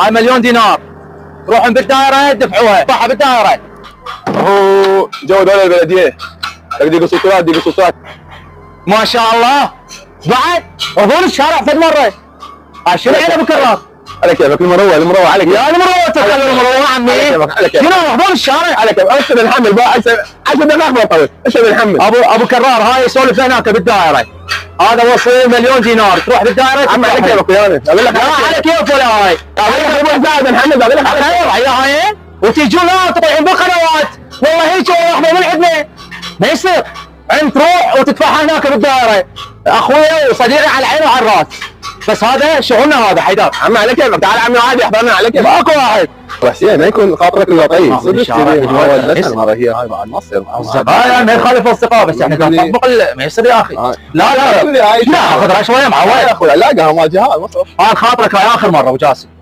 هاي مليون دينار، تروحون بالدائره تدفعوها صح بالدائره. هو جو دولة البلدية دقيقة سطرات دقيقة سطرات. ما شاء الله. بعد عبور الشارع فد مره. هاي شنو على ابو كرار؟ على كيفك المروه على كيفك. يا المروه تخلي المروه عمي. على كيفك شنو عبور الشارع؟ على كيفك. اشهد نحمل بقى 10 دقائق ما طول. اشهد نحمل. ابو كرار هاي يسولف هناك بالدائره. هذا وصول مليون دينار تروح بالدائره. عم على كيفك ويانا. اقول لك لا على كيف ولا هاي. ابو زايد نحمل اقول لك على خير يا هاي وتجون لا تطلعون بالقنوات. والله هيك احنا من عندنا ما يصير. انت تروح وتدفعها هناك بالدائره. اخويا وصديقي على العين وعلى الراس. بس هذا شغلنا هذا حيدر. عم على كيفك. تعال عمي عادي احضرنا على كيفك. ماكو واحد. حسين ما يكون خاطرك الا طيب. صدق المره هي هاي بعد نصر. هاي ما يخالف الاصدقاء بس احنا قاعد نطبق ما يصير يا اخي. لا لا اخذها شويه معود. لا اخوي لا قهوه ما جهاز مصرف. خاطرك هاي اخر مره ابو جاسم.